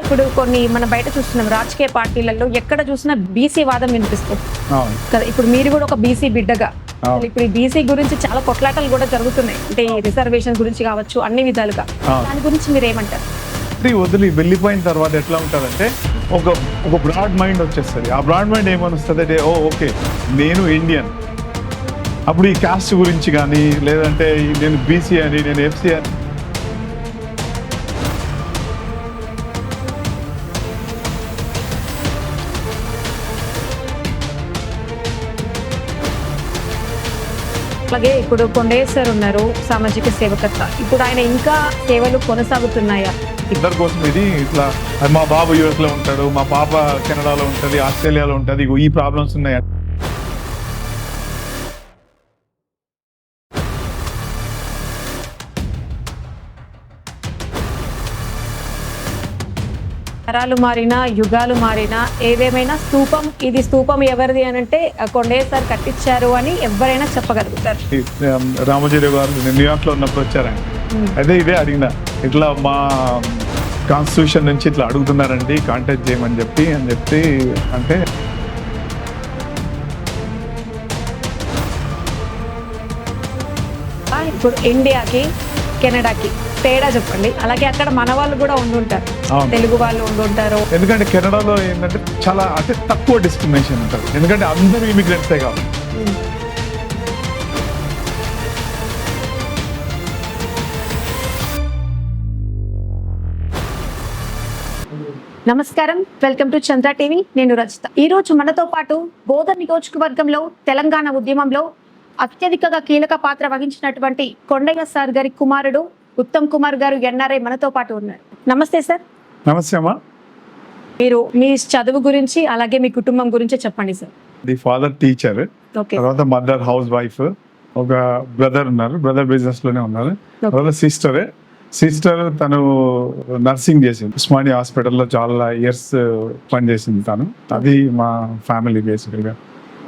ఇప్పుడు కొన్ని మనం బయట చూస్తున్నాం రాజకీయ పార్టీలలో ఎక్కడ చూసినా బీసీ వాదం వినిపిస్తుంది కదా. ఇప్పుడు మీరు కూడా ఒక బీసీ బిడ్డగా ఇప్పుడు ఈ బీసీ గురించి చాలా కొట్లాటలు కూడా జరుగుతున్నాయి, అంటే రిజర్వేషన్ గురించి కావచ్చు, అన్ని విధాలుగా. దాని గురించి మీరు ఏమంటారు? వదిలి వెళ్ళిపోయిన తర్వాత ఎట్లా ఉంటుందంటే ఒక బ్రాడ్ మైండ్ వచ్చేస్తుంది. ఆ బ్రాడ్ మైండ్ ఏమనిస్తుంది అంటే ఓకే నేను ఇండియన్, అప్పుడు ఈ కాస్ట్ గురించి కానీ లేదంటే నేను బీసీ అని నేను ఎఫ్సీ అని అలాగే ఇప్పుడు కొండయ్య సార్ ఉన్నారు, సామాజిక సేవకర్త. ఇప్పుడు ఆయన ఇంకా సేవలు కొనసాగుతున్నాయా? ఇద్దరి కోసం ఇది ఇట్లా మా బాబు యూఎస్ లో ఉంటాడు, మా పాప కెనడాలో ఉంటుంది, ఆస్ట్రేలియాలో ఉంటుంది, ఈ ప్రాబ్లమ్స్ ఉన్నాయి. తరాలు మారినా యుగాలు మారినా ఏదేమైనా స్తూపం, ఇది స్తూపం ఎవరిది అని అంటే కొండయ్య సార్ కట్టించారు అని ఎవరైనా చెప్పగలుగుతారు. రామోజీరావు గారు న్యూయార్క్ లో ఉన్నప్పుడు వచ్చారండి, అదే ఇదే అడిగిన ఇట్లా మా కాన్స్టిట్యూషన్ నుంచి ఇట్లా అడుగుతున్నారండి కాంటాక్ట్ చేయమని చెప్పి అంటే ఇప్పుడు ఇండియాకి కెనడాకి తేడా చెప్పండి. అలాగే అక్కడ మన వాళ్ళు కూడా ఉండుంటారు, తెలుగు వాళ్ళు ఉండుంటారు. ఎందుకంటే కెనడాలో ఏంటంటే చాలా అంటే తక్కువ డిస్క్రిమినేషన్ ఉంటుంది, ఎందుకంటే అందరూ ఇమిగ్రెంట్సే కాదు. నమస్కారం, వెల్కమ్ టు చంద్ర టీవీ. నేను రచిత. ఈ రోజు మనతో పాటు బోధన్ నియోజకవర్గంలో తెలంగాణ ఉద్యమంలో అత్యధికంగా కీలక పాత్ర వహించినటువంటి కొండయ్య సార్ గారి కుమారుడు ఉత్తమ్ కుమార్ గారు ఎన్ఆర్ఐ మనతో పాటు ఉన్నారు. నమస్తే సార్. నమస్తే అమ్మా. మీరు మీ చదువు గురించి అలాగే మీ కుటుంబం గురించి చెప్పండి సార్. ది ఫాదర్ టీచర్, తర్వాత మదర్ హౌస్ వైఫ్, ఒక బ్రదర్ ఉన్నారు, బ్రదర్ బిజినెస్ లోనే ఉన్నారు, తర్వాత సిస్టర్ తను నర్సింగ్ చేసింది, ఉస్మానియా హాస్పిటల్లో చాలా ఇయర్స్ పనిచేసింది తను. అది మా ఫ్యామిలీ బేసికల్ గా.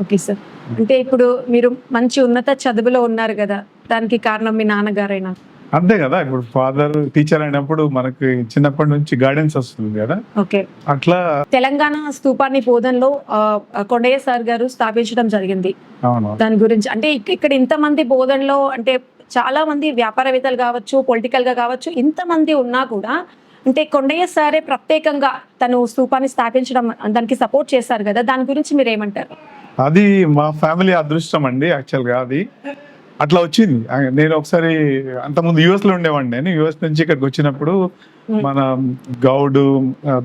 Okay sir. అంటే ఇప్పుడు మీరు మంచి ఉన్నత చదువులో ఉన్నారు కదా, దానికి కారణం మీ నాన్నగారైనా? అంతే కదా, ఇప్పుడు ఫాదర్ టీచర్ అయినప్పుడు మనకి చిన్నప్పటి నుంచి గైడెన్స్ వస్తుంది కదా. ఓకే. అట్లా తెలంగాణ స్తూపాన్ని బోధన్లో కొండయ్య సార్ గారు స్థాపించడం జరిగింది. అవును. దాని గురించి అంటే ఇక్కడ ఇంతమంది బోధన్లో అంటే చాలా మంది వ్యాపారవేత్తలు కావచ్చు, పొలిటికల్ గా కావచ్చు, ఇంతమంది ఉన్నా కూడా అంటే కొండయ్య సారే ప్రత్యేకంగా తను స్తూపాన్ని స్థాపించడం, దానికి సపోర్ట్ చేశారు కదా, దాని గురించి మీరు ఏమంటారు? అది మా ఫ్యామిలీ అదృష్టం అండి. యాక్చువల్గా అది అట్లా వచ్చింది. నేను ఒకసారి అంతకుముందు యుఎస్ లో ఉండేవాడిని. నేను యుఎస్ నుంచి ఇక్కడికి వచ్చినప్పుడు మన గౌడ్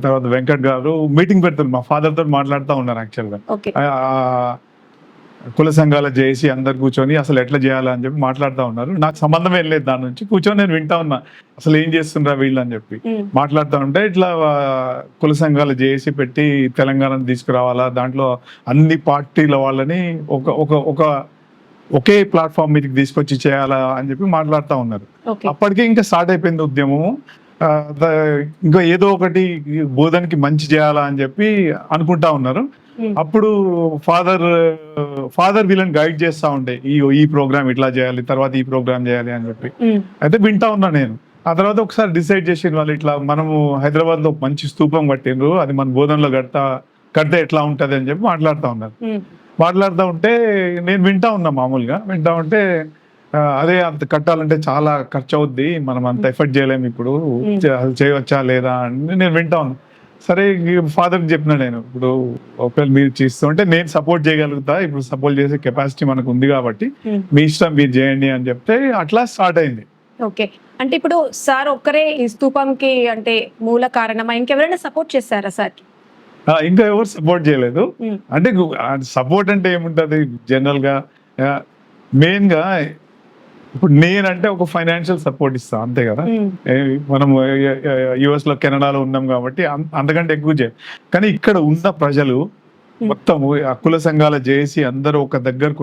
తర్వాత వెంకట్ గారు మీటింగ్ పెడుతున్నారు, మా ఫాదర్ తో మాట్లాడుతూ ఉన్నారు. యాక్చువల్గా కుల సంఘాల చేసి అందరు కూర్చొని అసలు ఎట్లా చేయాలని చెప్పి మాట్లాడుతూ ఉన్నారు. నాకు సంబంధం ఏం లేదు దాని నుంచి, కూర్చొని నేను వింటా ఉన్నా అసలు ఏం చేస్తుండ్రా వీళ్ళు అని చెప్పి మాట్లాడుతూ ఉంటే, ఇట్లా కుల సంఘాలు చేసి పెట్టి తెలంగాణను తీసుకురావాలా, దాంట్లో అన్ని పార్టీల వాళ్ళని ఒకే ప్లాట్ఫామ్ మీదకి తీసుకొచ్చి చేయాలా అని చెప్పి మాట్లాడుతూ ఉన్నారు. అప్పటికే ఇంకా స్టార్ట్ అయిపోయింది ఉద్యమము. ఇంకా ఏదో ఒకటి బోధనకి మంచి చేయాలా అని చెప్పి అనుకుంటా ఉన్నారు. అప్పుడు ఫాదర్ వీళ్ళని గైడ్ చేస్తా ఉండే, ఈ ప్రోగ్రామ్ ఇట్లా చేయాలి, తర్వాత ఈ ప్రోగ్రామ్ చేయాలి అని చెప్పి. అయితే వింటా ఉన్నా నేను. ఆ తర్వాత ఒకసారి డిసైడ్ చేసిన వాళ్ళు ఇట్లా మనము హైదరాబాద్ లో మంచి స్తూపం కట్టిండ్రు, అది మన బోధనలో కడితే ఎట్లా ఉంటది అని చెప్పి మాట్లాడుతూ ఉన్నారు. మాట్లాడుతూ ఉంటే నేను వింటా ఉన్నా, మామూలుగా వింటా ఉంటే అదే అంత కట్టాలంటే చాలా ఖర్చు అవుద్ది, మనం అంత ఎఫర్ట్ చేయలేము, ఇప్పుడు చేయవచ్చా లేదా అని నేను వింటా ఉన్నా. సరే ఫాదర్కి చెప్పినా నేను, ఇప్పుడు ఒకవేళ మీరు చేస్తుంటే నేను సపోర్ట్ చేయగలుగుతా, ఇప్పుడు సపోర్ట్ చేసే కెపాసిటీ మనకు ఉంది కాబట్టి మీ ఇష్టం మీరు చేయండి అని చెప్తే అట్లా స్టార్ట్ అయింది. ఓకే. అంటే ఇప్పుడు సార్ ఒక్కరే ఈ స్తూపంకి అంటే మూల కారణమా, ఇంకెవరైనా సపోర్ట్ చేస్తారా సార్? ఇంకా ఎవరు సపోర్ట్ చేయలేదు. అంటే సపోర్ట్ అంటే ఏముంటది జనరల్ గా, మెయిన్ గా ఇప్పుడు నేనంటే ఒక ఫైనాన్షియల్ సపోర్ట్ ఇస్తా, అంతే కదా. మనం యుఎస్ లో కెనడాలో ఉన్నాం కాబట్టి అంతకంటే ఎక్కువ చేయాలి. కానీ ఇక్కడ ఉన్న ప్రజలు మొత్తం కుల సంఘాల చేసి అందరూ ఒక దగ్గరకు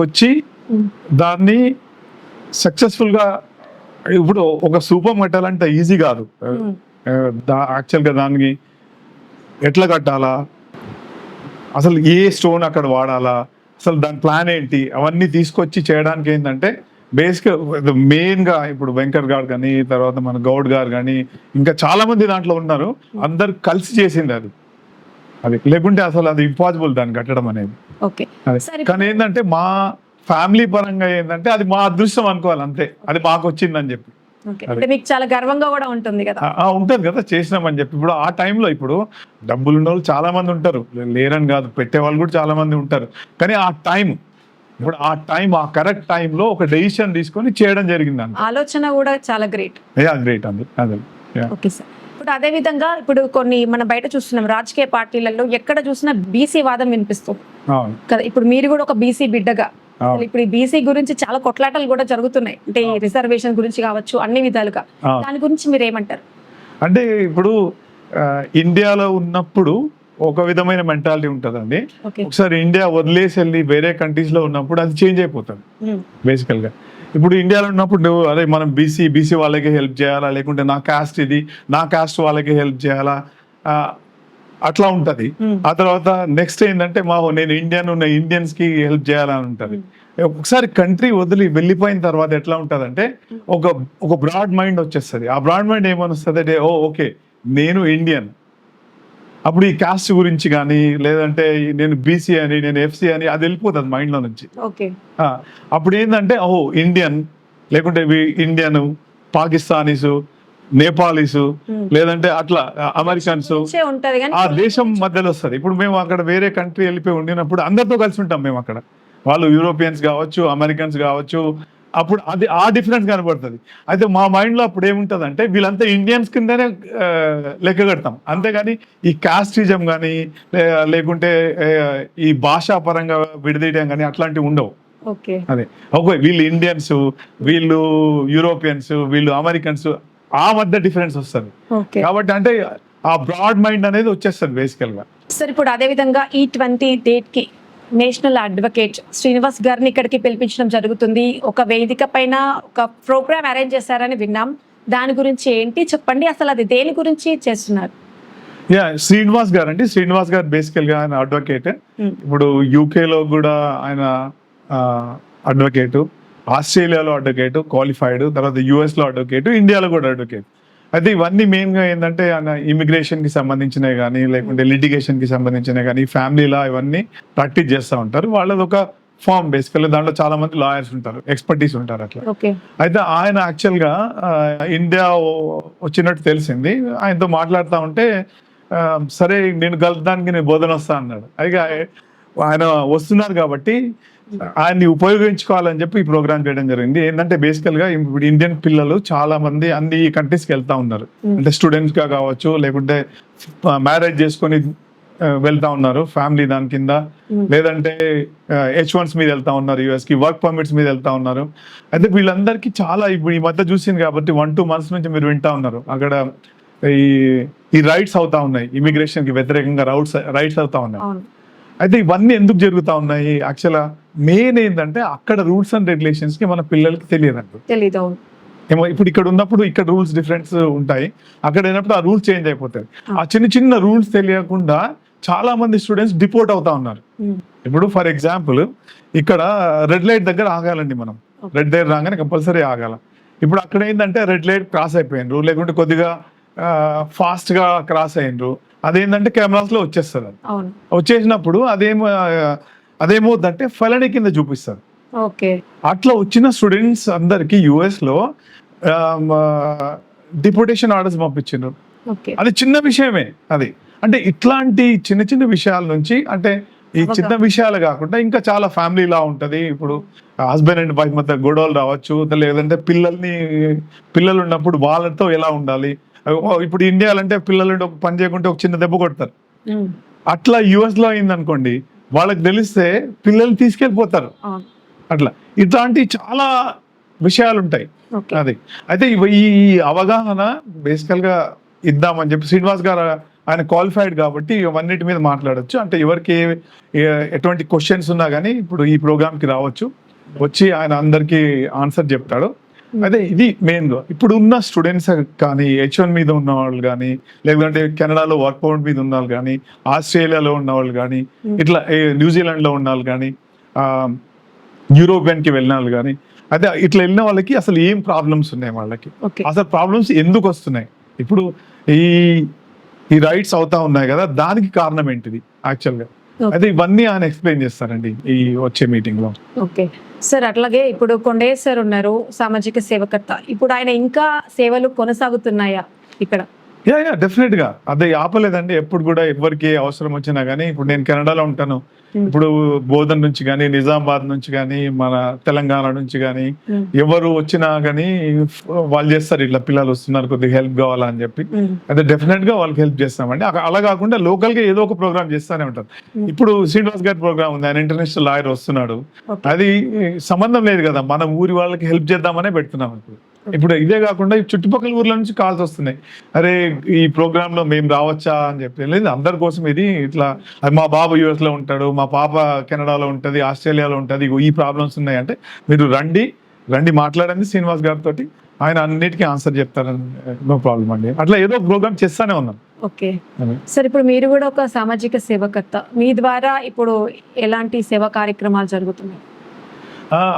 వచ్చి దాన్ని సక్సెస్ఫుల్ గా, ఇప్పుడు ఒక స్తూపం కట్టాలంటే ఈజీ కాదు. యాక్చువల్గా దానికి ఎట్లా కట్టాలా, అసలు ఏ స్టోన్ అక్కడ వాడాలా, అసలు దాని ప్లాన్ ఏంటి, అవన్నీ తీసుకొచ్చి చేయడానికి ఏంటంటే బేసిక్ మెయిన్ గా ఇప్పుడు వెంకట్ గారు కానీ తర్వాత మన గౌడ్ గారు కానీ ఇంకా చాలా మంది దాంట్లో ఉన్నారు. అందరు కలిసి చేసింది అది. లేకుంటే అసలు అది ఇంపాసిబుల్ దాన్ని కట్టడం అనేది. ఓకే. అది కానీ ఏంటంటే మా ఫ్యామిలీ పరంగా ఏంటంటే అది మా అదృష్టం అనుకోవాలి అంతే. అది మాకు వచ్చిందని చెప్పి అంటే మీకు చాలా గర్వంగా కూడా ఉంటుంది కదా. ఉంటది కదా చేసినామని చెప్పి. ఇప్పుడు ఆ టైంలో ఇప్పుడు డబ్బులు ఉన్న వాళ్ళు చాలా మంది ఉంటారు, లేరని కాదు, పెట్టే వాళ్ళు కూడా చాలా మంది ఉంటారు. కానీ ఆ టైం ఆ కరెక్ట్ టైంలో ఒక డెసిషన్ తీసుకొని చేయడం జరిగింది అండి. ఆలోచన కూడా చాలా గ్రేట్. గ్రేట్ అండి. అదే. Okay sir. ఇప్పుడు అదే విధంగా ఇప్పుడు కొన్ని మనం బయట చూస్తున్నాం రాజకీయ పార్టీలలో ఎక్కడ చూసినా బీసీ వాదం వినిపిస్తుంది కదా. ఇప్పుడు మీరు కూడా ఒక బీసీ బిడ్డగా ఇప్పుడు ఈ బీసీ గురించి చాలా కొట్లాటలు కూడా జరుగుతున్నాయి. అంటే ఈ రిజర్వేషన్ గురించి కావచ్చు, అన్ని విధాలుగా. దాని గురించి మీరు ఏమంటారు? అంటే ఇప్పుడు ఇండియాలో ఉన్నప్పుడు ఒక విధమైన మెంటాలిటీ ఉంటుందండి. ఒకసారి ఇండియా వదిలేసి వెళ్ళి వేరే కంట్రీస్ లో ఉన్నప్పుడు అది చేంజ్ అయిపోతుంది బేసికల్ గా. ఇప్పుడు ఇండియాలో ఉన్నప్పుడు నువ్వు అదే మనం బీసీ వాళ్ళకి హెల్ప్ చేయాలా, లేకుంటే నా కాస్ట్ ఇది, నా కాస్ట్ వాళ్ళకి హెల్ప్ చేయాలా, అట్లా ఉంటది. ఆ తర్వాత నెక్స్ట్ ఏంటంటే నేను ఇండియన్స్ కి హెల్ప్ చేయాలని ఉంటది. ఒకసారి కంట్రీ వదిలి వెళ్ళిపోయిన తర్వాత ఎట్లా ఉంటదంటే ఒక బ్రాడ్ మైండ్ వచ్చేస్తుంది. ఆ బ్రాడ్ మైండ్ ఏమని వస్తుంది అంటే ఓకే నేను ఇండియన్, అప్పుడు ఈ కాస్ట్ గురించి కానీ లేదంటే నేను బీసీ అని నేను ఎఫ్సీ అని అది వెళ్ళిపోతుంది మైండ్ లో నుంచి. అప్పుడు ఏంటంటే ఇండియన్ లేకుంటే ఇండియన్, పాకిస్తానీసు, నేపాలీసు, లేదంటే అట్లా అమెరికన్స్, ఆ దేశం మధ్యలో వస్తుంది. ఇప్పుడు మేము అక్కడ వేరే కంట్రీ వెళ్ళిపోయి ఉండినప్పుడు అందరితో కలిసి ఉంటాం మేము అక్కడ. వాళ్ళు యూరోపియన్స్ కావచ్చు, అమెరికన్స్ కావచ్చు, అప్పుడు అది ఆ డిఫరెన్స్ కనబడుతుంది. అయితే మా మైండ్ లో అప్పుడు ఏముంటది అంటే వీళ్ళంతా ఇండియన్స్ కిందనే లెక్క కడతాం, అంతేగాని ఈ కాస్టిజం కానీ లేకుంటే ఈ భాషా పరంగా విడదీయడం కానీ అట్లాంటివి ఉండవు. అదే వీళ్ళు ఇండియన్స్, వీళ్ళు యూరోపియన్స్, వీళ్ళు అమెరికన్స్, ఆ మధ్య డిఫరెన్స్ వస్తుంది. కాబట్టి అంటే ఆ బ్రాడ్ మైండ్ అనేది వచ్చేస్తుంది బేసికల్ గా. సార్ ఇప్పుడు అదే విధంగా E20 డేట్ కి నేషనల్ అడ్వకేట్ శ్రీనివాస్ గారిని ఇక్కడికి పిలిపించడం జరుగుతుంది. ఒక వేదిక పైన ఒక ప్రోగ్రామ్ అరేంజ్ చేశారని విన్నాం. దాని గురించి ఏంటి చెప్పండి, అసలు అది దేని గురించి చేస్తున్నారు? శ్రీనివాస్ గారు బేసికల్ గా ఆయన అడ్వకేట్. ఇప్పుడు యూకేలో కూడా ఆయన అడ్వకేట్, ఆస్ట్రేలియాలో అడ్వకేట్ క్వాలిఫైడ్, తర్వాత US లో అడ్వకేట్, ఇండియాలో కూడా అడ్వకేట్. అయితే ఇవన్నీ మెయిన్ గా ఏంటంటే ఆయన ఇమిగ్రేషన్ కి సంబంధించినవి కానీ లేకుంటే లిటిగేషన్ కి సంబంధించినవి కానీ ఫ్యామిలీలా ఇవన్నీ ప్రాక్టీస్ చేస్తూ ఉంటారు. వాళ్ళది ఒక ఫామ్ బేసికల్లీ. దాంట్లో చాలా మంది లాయర్స్ ఉంటారు, ఎక్స్పర్టీస్ ఉంటారు అట్లా. అయితే ఆయన యాక్చువల్ గా ఇండియా వచ్చినట్టు తెలిసింది. ఆయనతో మాట్లాడుతూ ఉంటే సరే నేను కలపడానికి నేను బోధన వస్తా అన్నాడు. అయితే ఆయన వస్తున్నారు కాబట్టి ఆయన్ని ఉపయోగించుకోవాలని చెప్పి ఈ ప్రోగ్రామ్ చేయడం జరిగింది. ఏంటంటే బేసికల్ గా ఇప్పుడు ఇండియన్ పిల్లలు చాలా మంది అన్ని కంట్రీస్కి వెళ్తా ఉన్నారు. అంటే స్టూడెంట్స్ గా కావచ్చు, లేకుంటే మ్యారేజ్ చేసుకొని వెళ్తా ఉన్నారు ఫ్యామిలీ దాని కింద, లేదంటే H1s మీద వెళ్తా ఉన్నారు, US కి వర్క్ పర్మిట్స్ మీద వెళ్తా ఉన్నారు. అయితే వీళ్ళందరికీ చాలా ఇప్పుడు ఈ మధ్య చూసింది కాబట్టి 1-2 months నుంచి మీరు వింటా ఉన్నారు అక్కడ ఈ రైట్స్ అవుతా ఉన్నాయి, ఇమిగ్రేషన్ కి వ్యతిరేకంగా రైట్స్ అవుతా ఉన్నాయి. అయితే ఇవన్నీ ఎందుకు జరుగుతా ఉన్నాయి? యాక్చువల్గా మెయిన్ ఏంటంటే అక్కడ రూల్స్ అండ్ రెగ్యులేషన్స్ కి మన పిల్లలకి తెలియదు. ఏమో ఇప్పుడు ఇక్కడ ఉన్నప్పుడు ఇక్కడ రూల్స్ డిఫరెన్స్ ఉంటాయి, అక్కడ అయినప్పుడు ఆ రూల్స్ చేంజ్ అయిపోతాయి. ఆ చిన్న రూల్స్ తెలియకుండా చాలా మంది స్టూడెంట్స్ డిపోర్ట్ అవుతా ఉన్నారు. ఇప్పుడు ఫర్ ఎగ్జాంపుల్ ఇక్కడ రెడ్ లైట్ దగ్గర ఆగాలండి మనం, రెడ్ లైట్ రాగానే కంపల్సరీ ఆగాల. ఇప్పుడు అక్కడ ఏంటంటే రెడ్ లైట్ క్రాస్ అయిపోయినరు, లేకుంటే కొద్దిగా ఫాస్ట్ గా క్రాస్ అయినరు, అదేంటంటే కెమెరాస్ లో వచ్చేస్తుంది. వచ్చేసినప్పుడు అదేమవుతుందంటే ఫెలనీ కింద చూపిస్తారు. అట్లా వచ్చిన స్టూడెంట్స్ అందరికి US లో డిపోర్టేషన్ ఆర్డర్స్ పంపించారు. అది చిన్న విషయమే అది. అంటే ఇట్లాంటి చిన్న విషయాల నుంచి, అంటే ఈ చిన్న విషయాలు కాకుండా ఇంకా చాలా ఫ్యామిలీ లా ఉంటది. ఇప్పుడు హస్బెండ్ అండ్ వైఫ్ మధ్య గొడవలు రావచ్చు, లేదంటే పిల్లలు ఉన్నప్పుడు వాళ్ళతో ఎలా ఉండాలి. ఇప్పుడు ఇండియాలో అంటే పిల్లలు పని చేయకుంటే ఒక చిన్న దెబ్బ కొడతారు. అట్లా US లో అయింది అనుకోండి, వాళ్ళకి తెలిస్తే పిల్లలు తీసుకెళ్ళిపోతారు. అట్లా ఇట్లాంటి చాలా విషయాలు ఉంటాయి. అది అయితే ఈ అవగాహన బేసికల్ గా ఇద్దామని చెప్పి శ్రీనివాస్ గారు ఆయన క్వాలిఫైడ్ కాబట్టి ఇవన్నిటి మీద మాట్లాడొచ్చు. అంటే ఎవరికి ఎటువంటి క్వశ్చన్స్ ఉన్నా కానీ ఇప్పుడు ఈ ప్రోగ్రామ్ కి రావచ్చు, వచ్చి ఆయన అందరికి ఆన్సర్ చెప్తాడు. అదే ఇది మెయిన్ గా ఇప్పుడు ఉన్న స్టూడెంట్స్ కానీ H1 మీద ఉన్న వాళ్ళు కానీ, లేదంటే కెనడాలో వర్క్ పర్మిట్ మీద ఉన్న వాళ్ళు కానీ, ఆస్ట్రేలియాలో ఉన్న వాళ్ళు కానీ, ఇట్లా న్యూజిలాండ్ లో ఉన్న వాళ్ళు కానీ, యూరోపియన్ కి వెళ్ళిన వాళ్ళు కానీ, అయితే ఇట్లా వెళ్ళిన వాళ్ళకి అసలు ఏం ప్రాబ్లమ్స్ ఉన్నాయి వాళ్ళకి, ఓకే అసలు ప్రాబ్లమ్స్ ఎందుకు వస్తున్నాయి, ఇప్పుడు ఈ ఈ రైట్స్ అవుతా ఉన్నాయి కదా, దానికి కారణం ఏంటిది యాక్చువల్గా. అయితే ఇవన్నీ ఆయన ఎక్స్ప్లెయిన్ చేస్తారండి ఈ వచ్చే మీటింగ్ లో. ఓకే సార్, అట్లాగే ఇప్పుడు కొండయ్య సార్ ఉన్నారు సామాజిక సేవకర్త, ఇప్పుడు ఆయన ఇంకా సేవలు కొనసాగుతున్నాయా ఇక్కడ? యా డెఫినెట్ గా అదే ఆపలేదండి. ఎప్పుడు కూడా ఎవరికి అవసరం వచ్చినా గానీ, ఇప్పుడు నేను కెనడాలో ఉంటాను, ఇప్పుడు బోధన్ నుంచి కానీ, నిజామాబాద్ నుంచి కానీ, మన తెలంగాణ నుంచి కానీ ఎవరు వచ్చినా గానీ వాళ్ళు చేస్తారు, ఇట్లా పిల్లలు వస్తున్నారు కొద్దిగా హెల్ప్ కావాలా అని చెప్పి. అయితే డెఫినెట్ గా వాళ్ళకి హెల్ప్ చేస్తామండి. అలా కాకుండా లోకల్ గా ఏదో ఒక ప్రోగ్రామ్ చేస్తానే ఉంటారు. ఇప్పుడు శ్రీనివాస్ గారి ప్రోగ్రామ్ ఉంది, ఆయన ఇంటర్నేషనల్ లాయర్ వస్తున్నాడు, అది సంబంధం లేదు కదా, మన ఊరి వాళ్ళకి హెల్ప్ చేద్దామనే పెడుతున్నాం ఇప్పుడు ఇదే కాకుండా చుట్టుపక్కల ఊర్ల నుంచి కాల్స్ వస్తున్నాయి, అరే ఈ ప్రోగ్రామ్ లో మేము రావచ్చా అని చెప్పి. లేదు, అందరి కోసం ఇది ఇట్లా, మా బాబు యుఎస్ లో ఉంటాడు, మా పాప కెనడాలో ఉంటది, ఆస్ట్రేలియాలో ఉంటది, ఈ ప్రాబ్లమ్స్ ఉన్నాయి అంటే మీరు రండి మాట్లాడండి శ్రీనివాస్ గారితో, ఆయన అన్నిటికీ ఆన్సర్ చెప్తారని, నో ప్రాబ్లం అండి. అట్లా ఏదో ప్రోగ్రామ్ చేస్తానే ఉన్నాం. ఓకే సార్, ఇప్పుడు మీరు కూడా ఒక సామాజిక సేవకర్త, మీ ద్వారా ఇప్పుడు ఎలాంటి సేవా కార్యక్రమాలు జరుగుతున్నాయి?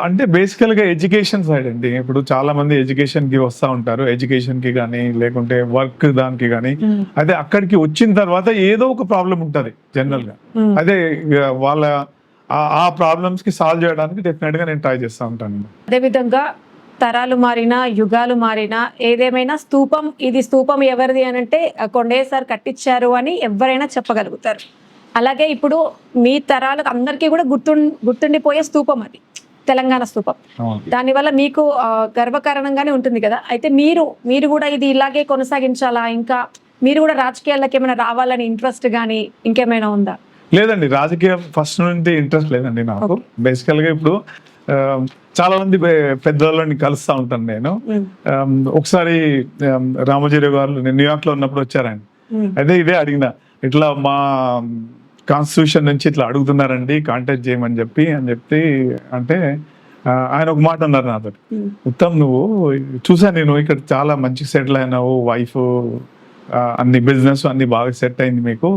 అంటే బేసికల్ గా ఎడ్యుకేషన్ సైడ్ అండి. ఇప్పుడు చాలా మంది ఎడ్యుకేషన్ కి వస్తా ఉంటారు, ఎడ్యుకేషన్ కి కానీ లేకుంటే వర్క్ దానికి కానీ. అదే అక్కడికి వచ్చిన తర్వాత ఏదో ఒక ప్రాబ్లం ఉంటది జనరల్ గా, అదే వాళ్ళ ఆ ప్రాబ్లమ్స్ కి సాల్వ్ చేయడానికి డెఫినెట్ గా నేను ట్రై చేస్తా ఉంటాను. అదే విధంగా తరాలు మారినా యుగాలు మారినా ఏదేమైనా ఇది స్థూపం ఎవరిది అని అంటే కొండయ్య సార్ కట్టించారు అని ఎవరైనా చెప్పగలుగుతారు. అలాగే ఇప్పుడు మీ తరాలకు అందరికీ కూడా గుర్తుండిపోయే స్థూపం అది తెలంగాణ స్థూపం. దానివల్ల మీకు గర్వకారణంగానే ఉంటుంది కదా. అయితే మీరు కూడా ఇది ఇలాగే కొనసాగించాలా, ఇంకా మీరు కూడా రాజకీయాల్లోకి ఏమైనా రావాలని ఇంట్రెస్ట్ కానీ ఇంకేమైనా ఉందా? లేదండి, రాజకీయం ఫస్ట్ నుండి ఇంట్రెస్ట్ లేదండి నాకు. బేసికల్ గా ఇప్పుడు చాలా మంది పెద్దవాళ్ళని కలుస్తా ఉంటాను నేను. ఒకసారి రామోజీరావు గారు నేను న్యూయార్క్ లో ఉన్నప్పుడు వచ్చారండి, అయితే ఇదే అడిగిన, ఇట్లా మా కాన్స్టిట్యూషన్ నుంచి ఇట్లా అడుగుతున్నారండి కాంటాక్ట్ చేయమని చెప్పి అంటే ఆయన ఒక మాట అన్నారు నాతో, ఉత్తమ్ నువ్వు చూసా నేను ఇక్కడ చాలా మంచి సెటిల్ అయినావు, వైఫ్ అన్ని బిజినెస్ అన్ని బాగా సెట్ అయింది మీకు,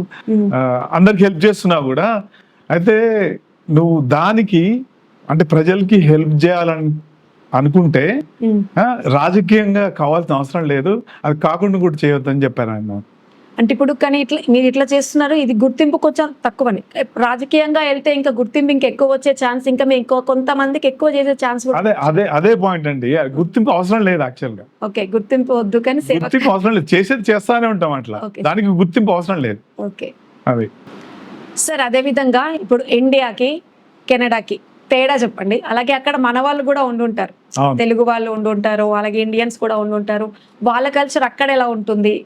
అందరికి హెల్ప్ చేస్తున్నావు కూడా, అయితే నువ్వు దానికి అంటే ప్రజలకి హెల్ప్ చేయాలని అనుకుంటే రాజకీయంగా కావాల్సిన అవసరం లేదు, అది కాకుండా కూడా చేయొద్దని చెప్పారు ఆయన. అంటే ఇప్పుడు కానీ మీరు ఇట్లా చేస్తున్నారు, ఇది గుర్తింపు కొంచెం తక్కువని, రాజకీయంగా వెళ్తే ఇంకా గుర్తింపు ఇంకా ఎక్కువ వచ్చే ఛాన్స్, ఇంకా మేము కొంతమందికి ఎక్కువ చేసే ఛాన్స్. అదే పాయింట్ అండి, గుర్తింపు అవసరం లేదు యాక్చువల్ గా. ఓకే, గుర్తింపు వద్దు కానీ గుర్తింపు అవసరం లేదు, చేస్తానే ఉంటాం అట్లా, దానికి గుర్తింపు అవసరం లేదు. ఓకే అది సార్. అదే విధంగా ఇప్పుడు ఇండియాకి కెనడాకి తేడా చెప్పండి. అలాగే అక్కడ మన వాళ్ళు కూడా ఉండుంటారు, తెలుగు వాళ్ళు ఉండుంటారు, అలాగే ఇండియన్స్ కూడా ఉండుంటారు, వాళ్ళ కల్చర్ అక్కడ ఎలా ఉంటుంది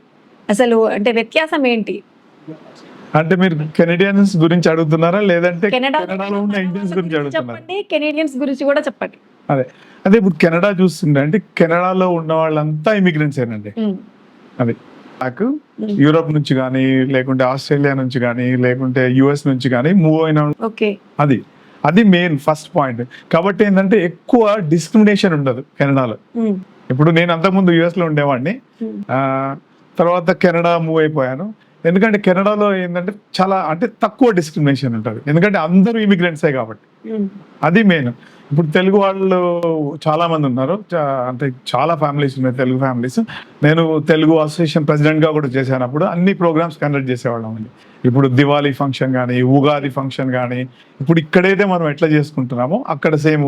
అసలు, అంటే వ్యత్యాసం ఏంటి? అంటే మీరు కెనడియన్స్ గురించి అడుగుతున్నారా లేదంటే కెనడాలో ఉన్న ఇండియన్స్ గురించి అడుగుతున్నారా? చెప్పండి, కెనడియన్స్ గురించి కూడా చెప్పండి. అదే ఇప్పుడు కెనడా చూస్తుండే అంటే కెనడాలో ఉన్న వాళ్ళంతా ఇమిగ్రెంట్స్ ఏనండి. అది నాకు యూరోప్ నుంచి కానీ లేకుంటే ఆస్ట్రేలియా నుంచి కానీ లేకుంటే యుఎస్ నుంచి కానీ మూవ్ అయిన, అది మెయిన్ ఫస్ట్ పాయింట్. కాబట్టి ఏంటంటే ఎక్కువ డిస్క్రిమినేషన్ ఉండదు కెనడాలో. ఇప్పుడు నేను అంతకుముందు యుఎస్ లో ఉండేవాడిని, తర్వాత కెనడా మూవ్ అయిపోయాను. ఎందుకంటే కెనడాలో ఏంటంటే చాలా అంటే తక్కువ డిస్క్రిమినేషన్ ఉంటుంది, ఎందుకంటే అందరూ ఇమిగ్రెంట్సే కాబట్టి. అది మెయిన్. ఇప్పుడు తెలుగు వాళ్ళు చాలా మంది ఉన్నారు, అంటే చాలా ఫ్యామిలీస్ ఉన్నాయి తెలుగు ఫ్యామిలీస్. నేను తెలుగు అసోసియేషన్ ప్రెసిడెంట్ గా కూడా చేశాను, అప్పుడు అన్ని ప్రోగ్రామ్స్ కండక్ట్ చేసేవాళ్ళం అండి. ఇప్పుడు దివాళీ ఫంక్షన్ కానీ ఉగాది ఫంక్షన్ కానీ, ఇప్పుడు ఇక్కడైతే మనం ఎట్లా చేసుకుంటున్నామో అక్కడ సేమ్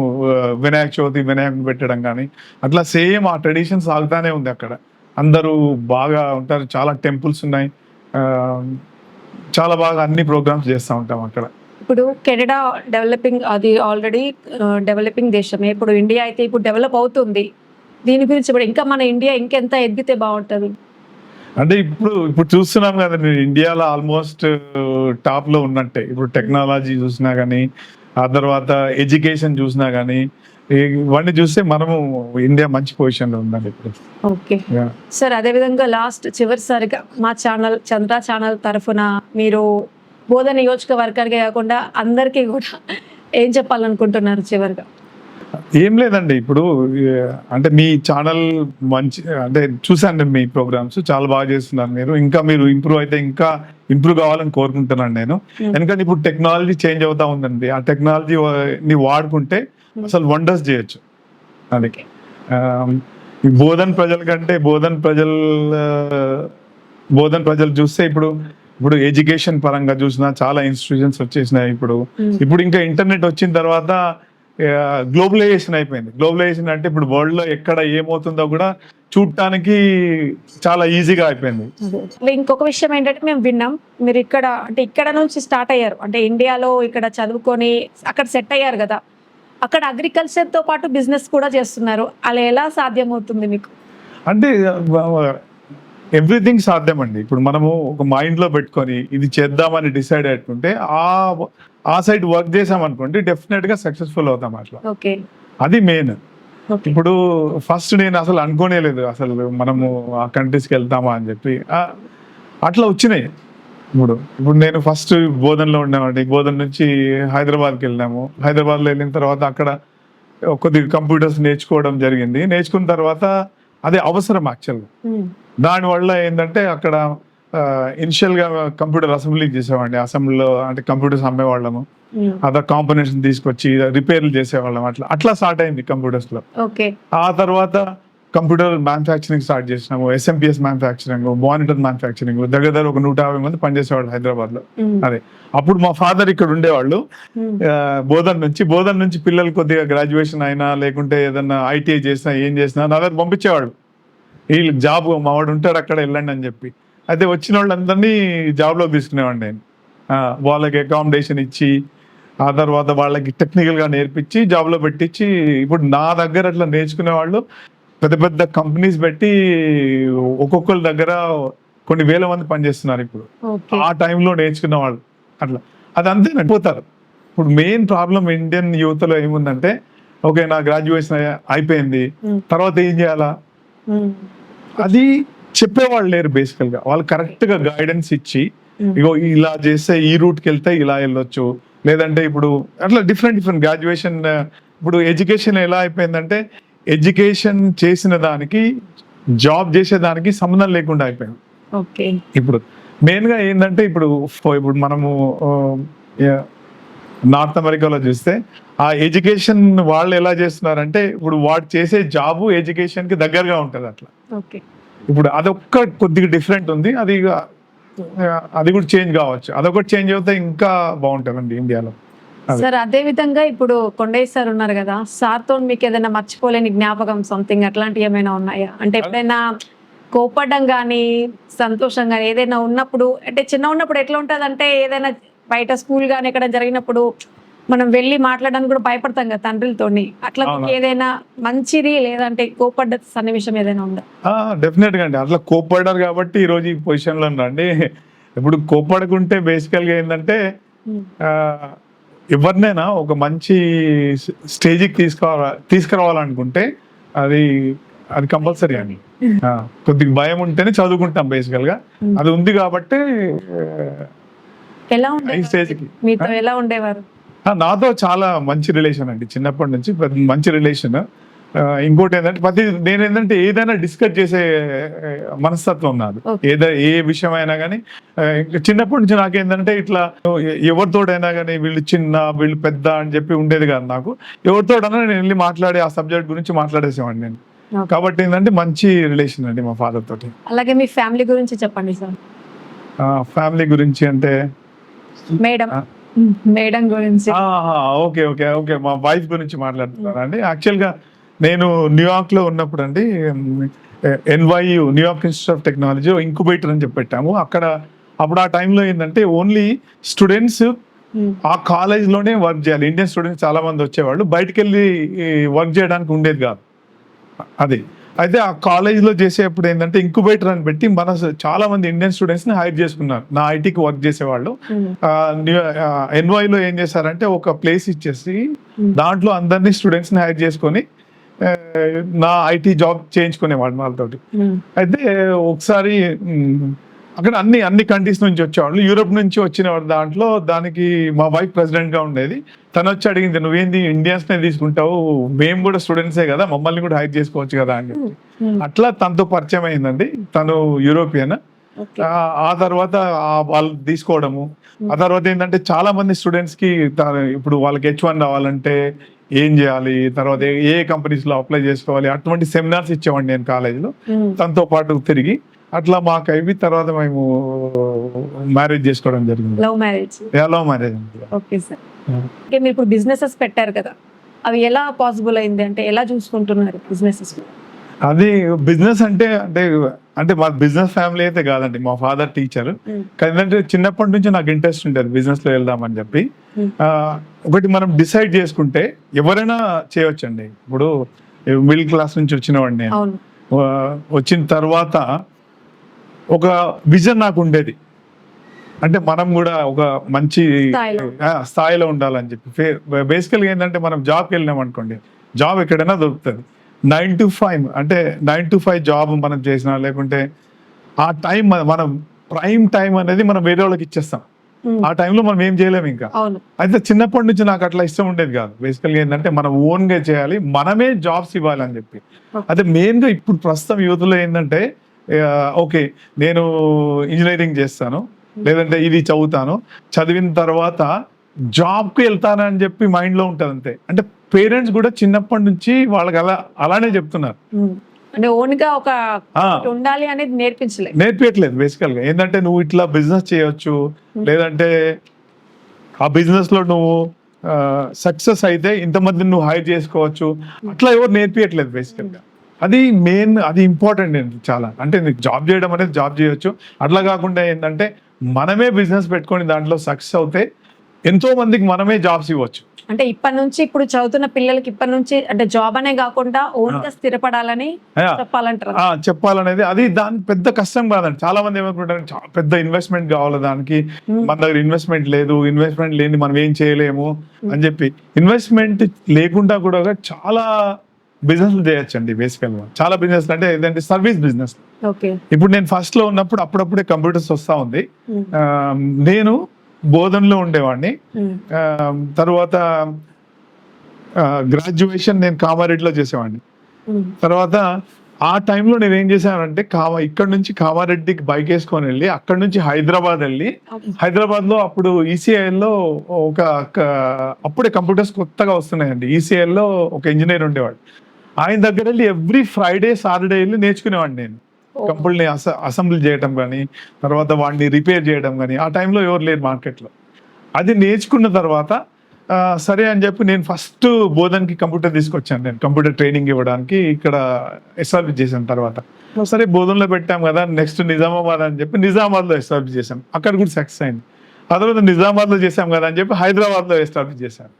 వినాయక చవితి వినాయకుని పెట్టడం కానీ అట్లా సేమ్ ఆ ట్రెడిషన్ సాగుతానే ఉంది. అక్కడ అందరూ బాగా ఉంటారు, చాలా టెంపుల్స్ ఉన్నాయి, చాలా బాగా అన్ని ప్రోగ్రామ్స్ చేస్తూ ఉంటాం అక్కడ. ఇప్పుడు కెనడా డెవలపింగ్, అది ఆల్రెడీ డెవలపింగ్ దేశమే. ఇప్పుడు ఇండియా అయితే ఇప్పుడు డెవలప్ అవుతుంది, దీని గురించి ఇప్పుడు ఇంకా మన ఇండియా ఇంకెంత ఎదిగితే బాగుంటుంది? అంటే ఇప్పుడు చూస్తున్నాం కదా, ఇండియాలో ఆల్మోస్ట్ టాప్ లో ఉన్నట్టే. ఇప్పుడు టెక్నాలజీ చూసినా కానీ, ఆ తర్వాత ఎడ్యుకేషన్ చూసినా కానీ, ఇవన్నీ చూస్తే మనము ఇండియా మంచి పొజిషన్ లో ఉందండి ఇప్పుడు. ఓకే సార్, అదేవిధంగా చివరిసారిగా మా ఛానల్ చంద్ర ఛానల్ తరఫున మీరు బోధన నియోజకవర్గానికే కాకుండా అందరికీ కూడా ఏం చెప్పాలనుకుంటున్నారు చివరిగా? ఏం లేదండి, ఇప్పుడు అంటే మీ ఛానల్ మంచి, అంటే చూసాను మీ ప్రోగ్రామ్స్ చాలా బాగా చేస్తున్నారు మీరు. ఇంకా మీరు ఇంప్రూవ్ అయితే ఇంకా ఇంప్రూవ్ కావాలని కోరుకుంటున్నాను నేను. ఎందుకంటే ఇప్పుడు టెక్నాలజీ చేంజ్ అవుతా ఉందండి, ఆ టెక్నాలజీని వాడుకుంటే అసలు వండర్స్ చేయొచ్చు. అది ఈ బోధన్ ప్రజల కంటే బోధన్ ప్రజలు చూస్తే ఇప్పుడు ఎడ్యుకేషన్ పరంగా చూసినా చాలా ఇన్స్టిట్యూషన్స్ వచ్చేసినాయి. ఇప్పుడు ఇంకా ఇంటర్నెట్ వచ్చిన తర్వాత గ్లోబలైజేషన్ అయిపోయింది. గ్లోబలైజేషన్ అంటే ఇప్పుడు వరల్డ్ లో ఎక్కడ ఏమవుతుందో కూడా చూడటానికి చాలా ఈజీగా అయిపోయింది. ఇంకొక విషయం ఏంటంటే మేము విన్నాం మీరు ఇక్కడ నుంచి స్టార్ట్ అయ్యారు, అంటే ఇండియాలో ఇక్కడ చదువుకొని అక్కడ సెట్ అయ్యారు కదా, అక్కడ అగ్రికల్చర్ తో పాటు బిజినెస్ కూడా చేస్తున్నారు. అలా ఎలా సాధ్యమవుతుంది మీకు? అంటే ఎవ్రీథింగ్ సాధ్యం అండి. ఇప్పుడు మనము ఒక మైండ్ లో పెట్టుకొని ఇది చేద్దామని డిసైడ్ అయ్యుంటే ఆ సైడ్ వర్క్ చేసామనుకోండి డెఫినెట్ గా సక్సెస్ఫుల్ అవుతాం అట్లా. ఓకే, అది మెయిన్. ఇప్పుడు ఫస్ట్ నేను అసలు అనుకోనేలేదు అసలు మనము ఆ కంట్రీస్కి వెళ్తామా అని చెప్పి. అట్లా వచ్చినాయి. ఇప్పుడు నేను ఫస్ట్ బోధన్లో ఉన్నామండి. బోధన్ నుంచి హైదరాబాద్కి వెళ్ళినాము. హైదరాబాద్లో వెళ్ళిన తర్వాత అక్కడ కొద్దిగా కంప్యూటర్స్ నేర్చుకోవడం జరిగింది. నేర్చుకున్న తర్వాత అదే అవసరం యాక్చువల్గా. దానివల్ల ఏంటంటే అక్కడ ఇనిషియల్ గా కంప్యూటర్ అసెంబ్లీ చేసేవాడిని. అసెంబ్లీలో అంటే కంప్యూటర్స్ అమ్మేవాళ్ళము, అదర్ కాంపోనెంట్స్ తీసుకొచ్చి రిపేర్లు చేసేవాళ్ళం. అట్లా స్టార్ట్ అయింది కంప్యూటర్స్ లో. ఆ తర్వాత కంప్యూటర్ మ్యానుఫ్యాక్చరింగ్ స్టార్ట్ చేసినాము. ఎస్ఎంపిఎస్ మ్యానుఫ్యాక్చరింగ్, మానిటర్ మ్యానుఫ్యాక్చరింగ్, దగ్గర ఒక 150 మంది పనిచేసేవాళ్ళు హైదరాబాద్ లో. అదే అప్పుడు మా ఫాదర్ ఇక్కడ ఉండేవాళ్ళు. బోధన్ నుంచి పిల్లలు కొద్దిగా గ్రాడ్యుయేషన్ అయినా లేకుంటే ఏదన్నా ఐటీఐ చేసినా ఏం చేసినా నా దగ్గర పంపించేవాళ్ళు. వీళ్ళు జాబ్ మావాడు ఉంటాడు అక్కడ వెళ్ళండి అని చెప్పి. అయితే వచ్చిన వాళ్ళందరినీ జాబ్లో తీసుకునేవాడిని నేను. వాళ్ళకి అకామిడేషన్ ఇచ్చి ఆ తర్వాత వాళ్ళకి టెక్నికల్గా నేర్పించి జాబ్లో పెట్టించి ఇప్పుడు నా దగ్గర అట్లా నేర్చుకునే వాళ్ళు పెద్ద పెద్ద కంపెనీస్ పెట్టి ఒక్కొక్కరి దగ్గర కొన్ని వేల మంది పనిచేస్తున్నారు ఇప్పుడు. ఆ టైంలో నేర్చుకున్న వాళ్ళు అట్లా అది అంతే నడిపోతారు. ఇప్పుడు మెయిన్ ప్రాబ్లం ఇండియన్ యువతలో ఏముందంటే ఓకే నా గ్రాడ్యుయేషన్ అయిపోయింది తర్వాత ఏం చేయాలా అది చెప్పేవాళ్ళు లేరు. బేసికల్ గా వాళ్ళు కరెక్ట్ గా గైడెన్స్ ఇచ్చి ఇగో ఇలా చేస్తే ఈ రూట్కి వెళ్తే ఇలా వెళ్ళొచ్చు, లేదంటే ఇప్పుడు అట్లా డిఫరెంట్ గ్రాడ్యుయేషన్. ఇప్పుడు ఎడ్యుకేషన్ ఎలా అయిపోయిందంటే ఎడ్యుకేషన్ చేసిన దానికి జాబ్ చేసేదానికి సంబంధం లేకుండా అయిపోయింది. ఇప్పుడు మెయిన్ గా ఏంటంటే ఇప్పుడు మనము నార్త్ అమెరికాలో చూస్తే ఆ ఎడ్యుకేషన్ వాళ్ళు ఎలా చేస్తున్నారంటే ఇప్పుడు వాడు చేసే జాబు ఎడ్యుకేషన్ కి దగ్గరగా ఉంటది అట్లా. ఇప్పుడు అదొక్క కొద్దిగా డిఫరెంట్ ఉంది. అది కూడా చేంజ్ కావచ్చు. అదొకటి చేంజ్ అవుతే ఇంకా బాగుంటుందండి ఇండియాలో. సార్ అదే విధంగా ఇప్పుడు కొండయ్య సార్ ఉన్నారు కదా, సార్ తో మీకు ఏదైనా మర్చిపోలేని జ్ఞాపకం సంథింగ్ అట్లాంటివి ఏమైనా ఉన్నాయా? అంటే ఎప్పుడైనా కోపడ్డం కానీ సంతోషం కానీ ఏదైనా ఉన్నప్పుడు, అంటే చిన్న ఉన్నప్పుడు ఎట్లా ఉంటుంది అంటే ఏదైనా బయట స్కూల్ కానీ ఎక్కడ జరిగినప్పుడు మనం వెళ్ళి మాట్లాడడానికి కూడా భయపడతాం కదా తండ్రులతోని. అట్లా మీకు ఏదైనా మంచిది లేదంటే కోపడ్డ సన్నివేశం ఏదైనా ఉందా? డెఫినెట్ గా అండి. అట్లా కోపడ్డారు కాబట్టి ఈ రోజు ఈ పొజిషన్ లో రండి. ఇప్పుడు కోపడకుంటే బేసికల్ గా ఏంటంటే ఎవరినైనా ఒక మంచి స్టేజ్కి తీసుకురావాలనుకుంటే అది కంపల్సరీ అండి. కొద్దిగా భయం ఉంటేనే చదువుకుంటాం బేసికల్ గా. అది ఉంది కాబట్టి ఎలా మీతో ఎలా ఉండేవారు? నాతో చాలా మంచి రిలేషన్ అండి. చిన్నప్పటి నుంచి మంచి రిలేషన్. ఇంకోటి ఏంటంటే నేనేంటంటే ఏదైనా డిస్కస్ చేసే మనస్తత్వం నాది. ఏ విషయం అయినా కానీ చిన్నప్పటి నుంచి నాకేంటంటే ఇట్లా ఎవరితోడైనా కానీ వీళ్ళు పెద్ద అని చెప్పి ఉండేది కాదు నాకు. ఎవరితోడైనా నేను వెళ్ళి మాట్లాడి ఆ సబ్జెక్ట్ గురించి మాట్లాడేసేవాడిని నేను. కాబట్టి ఏంటంటే మంచి రిలేషన్ అండి మా ఫాదర్ తోటి. అలాగే మీ ఫ్యామిలీ గురించి చెప్పండి సార్. ఫ్యామిలీ గురించి అంటే మేడం గురించి. ఓకే మా వైఫ్ గురించి మాట్లాడుతున్నాను అండి. యాక్చువల్ గా నేను న్యూయార్క్ లో ఉన్నప్పుడు అండి NYU New York institute of technology incubator అని చెప్పి పెట్టాము. అప్పుడు ఆ టైంలో ఏంటంటే ఓన్లీ స్టూడెంట్స్ ఆ కాలేజ్ లోనే వర్క్ చేయాలి. ఇండియన్ స్టూడెంట్స్ చాలా మంది వచ్చేవాళ్ళు, బయటకు వెళ్ళి వర్క్ చేయడానికి ఉండేది కాదు అది. అయితే ఆ కాలేజ్ లో చేసేప్పుడు ఏంటంటే ఇంక్యుబేటర్ అని పెట్టి చాలా మంది ఇండియన్ స్టూడెంట్స్ ని హైర్ చేసుకున్నారు. నా ఐటీకి వర్క్ చేసేవాళ్ళు. NY లో ఏం చేశారంటే ఒక ప్లేస్ ఇచ్చేసి దాంట్లో అందరినీ స్టూడెంట్స్ ని హైర్ చేసుకొని నా ఐటీ జాబ్ చేయించుకునేవాడు వాళ్ళతోటి. అయితే ఒకసారి అక్కడ అన్ని కంట్రీస్ నుంచి వచ్చేవాళ్ళు. యూరోప్ నుంచి వచ్చినవాడు. దానికి మా వైఫ్ ప్రెసిడెంట్ గా ఉండేది. తను వచ్చి అడిగింది, నువ్వేంది ఇండియన్స్ నే తీసుకుంటావు, మేము కూడా స్టూడెంట్సే కదా, మమ్మల్ని కూడా హైర్ చేసుకోవచ్చు కదా అని చెప్పి. అట్లా తనతో పరిచయం అయిందండి. తను యూరోపియన్. ఆ తర్వాత వాళ్ళు తీసుకోవడము. ఆ తర్వాత ఏంటంటే చాలా మంది స్టూడెంట్స్ కి ఇప్పుడు వాళ్ళకి H1 రావాలంటే ఏం చేయాలి, తర్వాత ఏ కంపెనీస్ లో అప్లై చేసుకోవాలి, అటువంటి సెమినార్స్ ఇచ్చేవాడిని నేను కాలేజీలో. తనతో పాటు తిరిగి అట్లా మాకు అవి తర్వాత మేము మ్యారేజ్ చేసుకోవడం జరిగింది. Love marriage. Love marriage. Okay sir. Okay, మీరు ఇప్పుడు బిజినెసెస్ పెట్టారు కదా, అవి ఎలా పాసిబుల్ అయింది, అంటే ఎలా చూసుకుంటున్నారు బిజినెసెస్? అది బిజినెస్ అంటే అంటే అంటే మా బిజినెస్ ఫ్యామిలీ అయితే కాదండి, మా ఫాదర్ టీచర్. కానీ ఏంటంటే చిన్నప్పటి నుంచి నాకు ఇంట్రెస్ట్ ఉండేది బిజినెస్ లో వెళ్దామని చెప్పి. ఒకటి మనం డిసైడ్ చేసుకుంటే ఎవరైనా చేయొచ్చండి. ఇప్పుడు మిడిల్ క్లాస్ నుంచి వచ్చినవాడిని నేను. వచ్చిన తర్వాత ఒక విజన్ నాకు ఉండేది, అంటే మనం కూడా ఒక మంచి స్థాయిలో ఉండాలని చెప్పి. బేసికల్గా ఏంటంటే మనం జాబ్కి వెళ్ళినాం అనుకోండి, జాబ్ ఎక్కడైనా దొరుకుతుంది. 9 to 5 అంటే 9 to 5 జాబ్ మనం చేసినా, లేకుంటే ఆ టైం మనం ప్రైమ్ టైం అనేది మనం వేరే వాళ్ళకి ఇచ్చేస్తాం. ఆ టైంలో మనం ఏం చేయలేము ఇంకా. అయితే చిన్నప్పటి నుంచి నాకు అట్లా ఇష్టం ఉండేది కాదు. బేసికల్గా ఏంటంటే మనం ఓన్ గా చేయాలి, మనమే జాబ్స్ ఇవ్వాలి అని చెప్పి. అదే మెయిన్ గా ఇప్పుడు ప్రస్తుతం యూత్లో ఏంటంటే, ఓకే నేను ఇంజనీరింగ్ చేస్తాను, లేదంటే ఇది చదువుతాను, చదివిన తర్వాత జాబ్కి వెళ్తాను అని చెప్పి మైండ్ లో ఉంటుంది అంతే. అంటే పేరెంట్స్ కూడా చిన్నప్పటి నుంచి వాళ్ళకి అలానే చెప్తున్నారు. అంటే ఓన్ గా ఒక ఉండాలి అనేది నేర్పించలేదు. బేసికల్ గా ఏంటంటే నువ్వు ఇట్లా బిజినెస్ చేయొచ్చు, లేదంటే ఆ బిజినెస్ లో నువ్వు సక్సెస్ అయితే ఇంతమంది నువ్వు హైర్ చేసుకోవచ్చు, అట్లా ఎవరు నేర్పించట్లేదు బేసికల్ గా. అది మెయిన్, అది ఇంపార్టెంట్ అండి చాలా. అంటే నీకు జాబ్ చేయడం అనేది జాబ్ చేయొచ్చు, అట్లా కాకుండా ఏంటంటే మనమే బిజినెస్ పెట్టుకొని దాంట్లో సక్సెస్ అవుతే ఎంతో మందికి మనమే జాబ్స్ ఇవ్వచ్చు. అంటే ఇప్పటి నుంచి ఇప్పుడు చదువుతున్న పిల్లలకి ఇప్పటి నుంచి అంటే జాబ్ అనే కాకుండా ఓన్ గా స్థిరపడాలని చెప్పాలంటారు. చెప్పాలనేది అది దాని పెద్ద కష్టం కాదండి. చాలా మంది ఏమనుకుంటారు పెద్ద ఇన్వెస్ట్మెంట్ కావాలి దానికి, మన దగ్గర ఇన్వెస్ట్మెంట్ లేదు, ఇన్వెస్ట్మెంట్ లేని మనం ఏం చేయలేము అని చెప్పి. ఇన్వెస్ట్మెంట్ లేకుండా కూడా చాలా బిజినెస్ చేయొచ్చండి. బేసికల్ గా చాలా బిజినెస్ అంటే ఏంటంటే సర్వీస్ బిజినెస్. ఇప్పుడు నేను ఫస్ట్ లో ఉన్నప్పుడు అప్పుడప్పుడే కంప్యూటర్స్ వస్తా ఉంది. నేను బోధనలో ఉండేవాడిని. తర్వాత గ్రాడ్యుయేషన్ నేను కామారెడ్డిలో చేసేవాడిని. తర్వాత ఆ టైంలో నేను ఏం చేశానంటే ఇక్కడ నుంచి కామారెడ్డికి బైక్ వేసుకొని వెళ్ళి అక్కడ నుంచి హైదరాబాద్ వెళ్ళి, హైదరాబాద్ లో అప్పుడు ఈసీఐఎల్లో అప్పుడే కంప్యూటర్స్ కొత్తగా వస్తున్నాయండి. ఈసీఐఎల్లో ఒక ఇంజనీర్ ఉండేవాడు. ఆయన దగ్గర వెళ్ళి ఎవ్రీ ఫ్రైడే సాటర్డే వెళ్ళి నేర్చుకునేవాడిని నేను. కంపెనీని అసెంబ్లీ చేయడం కానీ, తర్వాత వాడిని రిపేర్ చేయడం కానీ. ఆ టైంలో ఎవరు లేరు మార్కెట్లో. అది నేర్చుకున్న తర్వాత సరే అని చెప్పి నేను ఫస్ట్ బోధన్కి కంప్యూటర్ తీసుకొచ్చాను. నేను కంప్యూటర్ ట్రైనింగ్ ఇవ్వడానికి ఇక్కడ ఎస్టాబ్లిష్ చేశాను. తర్వాత సరే బోధనలో పెట్టాం కదా, నెక్స్ట్ నిజామాబాద్ అని చెప్పి నిజామాబాద్లో ఎస్టాబ్లిష్ చేశాను. అక్కడ కూడా సక్సెస్ అయింది. ఆ తర్వాత నిజామాబాద్లో చేశాం కదా అని చెప్పి హైదరాబాద్లో ఎస్టాబ్లిష్ చేశాను.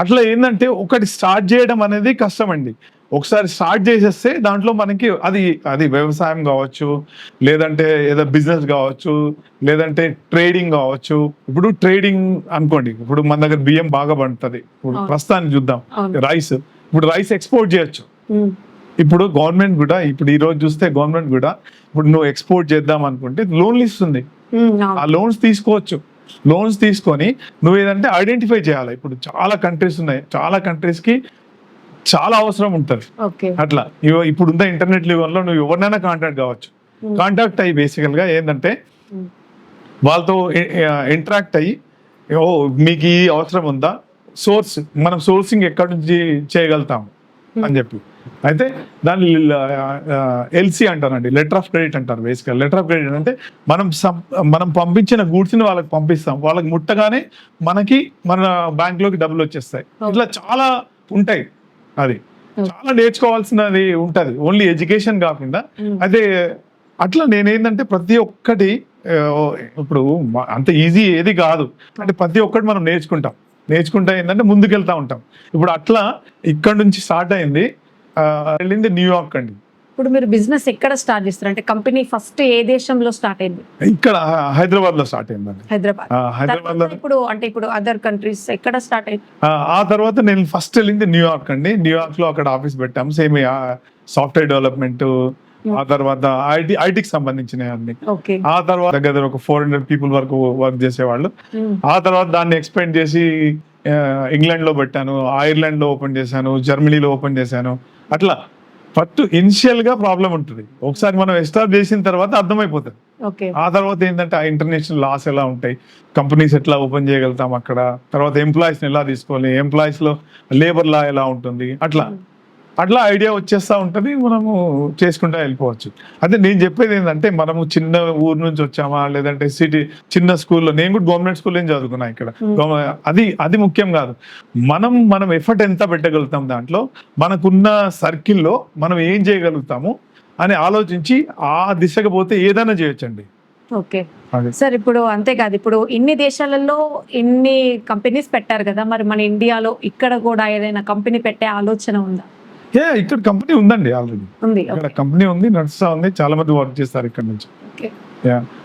అట్లా ఏంటంటే ఒకటి స్టార్ట్ చేయడం అనేది కష్టం అండి. ఒకసారి స్టార్ట్ చేసేస్తే దాంట్లో మనకి అది వ్యవసాయం కావచ్చు, లేదంటే ఏదో బిజినెస్ కావచ్చు, లేదంటే ట్రేడింగ్ కావచ్చు. ఇప్పుడు ట్రేడింగ్ అనుకోండి, ఇప్పుడు మన దగ్గర బియ్యం బాగా పండుతుంది. ఇప్పుడు ప్రస్తుతానికి చూద్దాం రైస్. ఇప్పుడు రైస్ ఎక్స్పోర్ట్ చేయొచ్చు. ఇప్పుడు గవర్నమెంట్ కూడా ఇప్పుడు ఈ రోజు చూస్తే గవర్నమెంట్ కూడా ఇప్పుడు నువ్వు ఎక్స్పోర్ట్ చేద్దాం అనుకుంటే లోన్లు ఇస్తుంది. ఆ లోన్స్ తీసుకోవచ్చు. లోన్స్ తీసుకొని నువ్వు ఏదంటే ఐడెంటిఫై చేయాలి. ఇప్పుడు చాలా కంట్రీస్ ఉన్నాయి, చాలా కంట్రీస్ కి చాలా అవసరం ఉంటుంది. అట్లా ఇప్పుడు ఉన్న ఇంటర్నెట్ యుగంలో నువ్వు ఎవరినైనా కాంటాక్ట్ కావచ్చు. కాంటాక్ట్ అయ్యి బేసికల్ గా ఏంటంటే వాళ్ళతో ఇంటరాక్ట్ అయ్యి, మీకు ఈ అవసరం ఉందా, మనం సోర్సింగ్ ఎక్కడి నుంచి చేయగలుగుతాము అని చెప్పి. అయితే దాన్ని ఎల్సి అంటారండి, లెటర్ ఆఫ్ క్రెడిట్ అంటారు. బేసికల్ లెటర్ ఆఫ్ క్రెడిట్ అంటే మనం పంపించిన గూడ్స్ ని వాళ్ళకి పంపిస్తాం, వాళ్ళకి ముట్టగానే మనకి మన బ్యాంక్ లోకి డబ్బులు వచ్చేస్తాయి. ఇట్లా చాలా ఉంటాయి. అది చాలా నేర్చుకోవాల్సినది ఉంటది, ఓన్లీ ఎడ్యుకేషన్ కాకుండా. అదే అట్లా నేనేంటంటే ప్రతి ఒక్కటి ఇప్పుడు అంత ఈజీ ఏది కాదు, అంటే ప్రతి ఒక్కటి మనం నేర్చుకుంటా ఏంటంటే ముందుకెళ్తా ఉంటాం. ఇప్పుడు అట్లా ఇక్కడ నుంచి స్టార్ట్ అయింది, వెళ్ళింది న్యూయార్క్ అండి. ఇప్పుడు మీరు బిజినెస్ ఎక్కడ స్టార్ట్ చేస్తారు? అంటే కంపెనీ ఫస్ట్ ఏ దేశంలో స్టార్ట్ అయింది? ఇక్కడ హైదరాబాద్ లో స్టార్ట్ అయిందండి. హైదరాబాద్ లో. ఇప్పుడు అదర్ కంట్రీస్ ఎక్కడ స్టార్ట్ అయింది? ఆ తర్వాత నేను ఫస్ట్ వెళ్ళింది న్యూయార్క్ అండి. న్యూయార్క్ లో అక్కడ ఆఫీస్ పెట్టాము, సేమ్ సాఫ్ట్వేర్ డెవలప్మెంట్. ఆ తర్వాత ఐటీకి సంబంధించినవి అన్ని. ఆ తర్వాత దగ్గర ఒక 400 పీపుల్ వరకు వర్క్ చేసేవాళ్ళు. ఆ తర్వాత దాన్ని ఎక్స్పెండ్ చేసి ఇంగ్లాండ్ లో పెట్టాను, ఐర్లాండ్ లో ఓపెన్ చేశాను, జర్మనీలో ఓపెన్ చేశాను. అట్లా ఫస్ట్ ఇనిషియల్ గా ప్రాబ్లం ఉంటుంది, ఒకసారి మనం ఎస్టాబ్లిష్ చేసిన తర్వాత అర్థమైపోతుంది. ఓకే. ఆ తర్వాత ఏంటంటే ఆ ఇంటర్నేషనల్ లాస్ ఎలా ఉంటాయి, కంపెనీస్ ఎట్లా ఓపెన్ చేయగలుగుతాం అక్కడ, తర్వాత ఎంప్లాయీస్ ఎలా తీసుకోవాలి, ఎంప్లాయీస్ లో లేబర్ లా ఎలా ఉంటుంది, అట్లా ఐడియా వచ్చేస్తా ఉంటుంది, మనము చేసుకుంటా వెళ్ళిపోవచ్చు. అదే నేను చెప్పేది ఏంటంటే మనము చిన్న ఊరు నుంచి వచ్చామా, లేదంటే సిటీ చిన్న స్కూల్లో, నేను కూడా గవర్నమెంట్ స్కూల్లో చదువుకున్నా ఇక్కడ. అది ముఖ్యం కాదు, మనం ఎఫర్ట్ ఎంత పెట్టగలుగుతాం దాంట్లో, మనకున్న సర్కిల్లో మనం ఏం చేయగలుగుతాము అని ఆలోచించి ఆ దిశగా పోతే ఏదైనా చేయొచ్చండి. ఓకే సార్, ఇప్పుడు అంతేకాదు, ఇప్పుడు ఇన్ని దేశాలలో ఇన్ని కంపెనీస్ పెట్టారు కదా, మరి మన ఇండియాలో ఇక్కడ కూడా ఏదైనా కంపెనీ పెట్టే ఆలోచన ఉందా? ఇక్కడ కంపెనీ ఉందండి, ఆల్రెడీ ఉంది. ఇక్కడ కంపెనీ ఉంది, నడుస్తా ఉంది, చాలా మంది వర్క్ చేస్తారు ఇక్కడ నుంచి.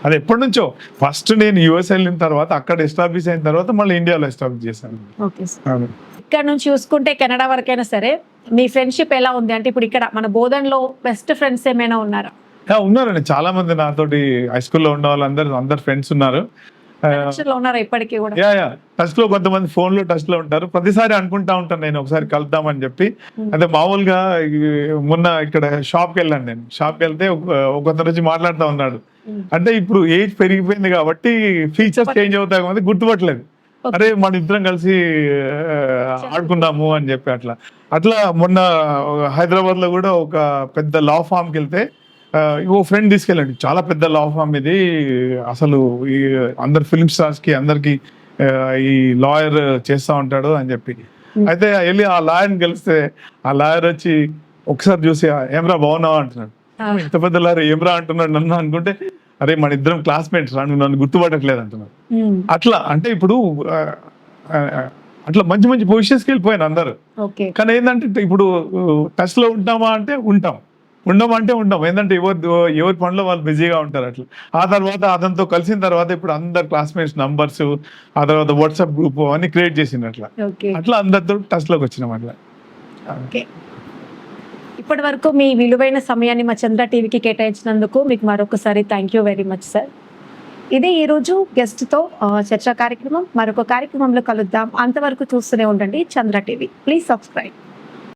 అది ఎప్పటి నుంచో, ఫస్ట్ నేను యుఎస్ వెళ్ళిన తర్వాత అక్కడ ఎస్టాబ్లిష్ అయిన తర్వాత మళ్ళీ ఇండియాలో ఎస్టాబ్లిష్ చేశాను. ఇక్కడ నుంచి చూసుకుంటే కెనడా వరకైనా సరే మీ ఫ్రెండ్షిప్ ఎలా ఉంది? అంటే ఇప్పుడు ఇక్కడ మన బోధన్లో బెస్ట్ ఫ్రెండ్స్ ఏమైనా ఉన్నారా? ఉన్నారండి, చాలా మంది నాతోటి హై స్కూల్లో ఉన్న వాళ్ళందరూ ఫ్రెండ్స్ ఉన్నారు. ఉన్నారా ఇప్పటికీ కూడా? టచ్ లో, కొంతమంది ఫోన్ లో టచ్ లో ఉంటారు. ప్రతిసారి అనుకుంటా ఉంటాను నేను ఒకసారి కలుద్దామని చెప్పి. అంటే మామూలుగా మొన్న ఇక్కడ షాప్కి వెళ్ళాను, నేను షాప్కి వెళ్తే ఒక రోజు మాట్లాడుతూ ఉన్నాడు. అంటే ఇప్పుడు ఏజ్ పెరిగిపోయింది కాబట్టి ఫీచర్స్ చేంజ్ అవుతాయి కాబట్టి గుర్తుపట్టలేదు. అరే మన ఇద్దరం కలిసి ఆడుకున్నాము అని చెప్పి అట్లా మొన్న హైదరాబాద్ లో కూడా ఒక పెద్ద లా ఫామ్ కి వెళ్తే ఓ ఫ్రెండ్ తీసుకెళ్ళండి, చాలా పెద్ద లా ఫామ్ ఇది, అసలు ఈ అందరు ఫిల్మ్ స్టార్స్ కి అందరికి ఈ లాయర్ చేస్తా ఉంటాడు అని చెప్పి. అయితే వెళ్ళి ఆ లాయర్ని కలిస్తే ఆ లాయర్ వచ్చి ఒకసారి చూసి ఏమ్రా బాగున్నావా అంటున్నాడు. ఇంత పెద్ద లాయర్ ఏమ్రా అంటున్నాడు నన్ను అనుకుంటే, అరే మన ఇద్దరం క్లాస్మేట్స్ రా, నన్ను గుర్తుపట్టట్లేదు అంటున్నాడు. అట్లా అంటే ఇప్పుడు అట్లా మంచి మంచి పొజిషన్స్కి వెళ్ళిపోయాను అందరు. కానీ ఏంటంటే ఇప్పుడు టచ్ లో ఉంటామా అంటే ఉండమంటే ఉండం, ఏంటంటే ఎవరి పనిలో వాళ్ళు బిజీగా ఉంటారు. అట్లా ఆ తర్వాత అతనితో కలిసిన తర్వాత ఇప్పుడు అందరు క్లాస్మేట్స్ నంబర్స్, ఆ తర్వాత వాట్సాప్ గ్రూప్ అన్ని క్రియేట్ చేసింది. అట్లా అందరితో టచ్ లోకి వచ్చినాం. అట్లా ఇప్పటి వరకు మీ విలువైన సమయాన్ని మా చంద్ర టీవీకి కేటాయించినందుకు మీకు మరొకసారి thank you very much sir. ఇదే ఈరోజు గెస్ట్తో చర్చా కార్యక్రమం. మరొక కార్యక్రమంలో కలుద్దాం. అంతవరకు చూస్తూనే ఉండండి చంద్ర టీవీ. Please subscribe.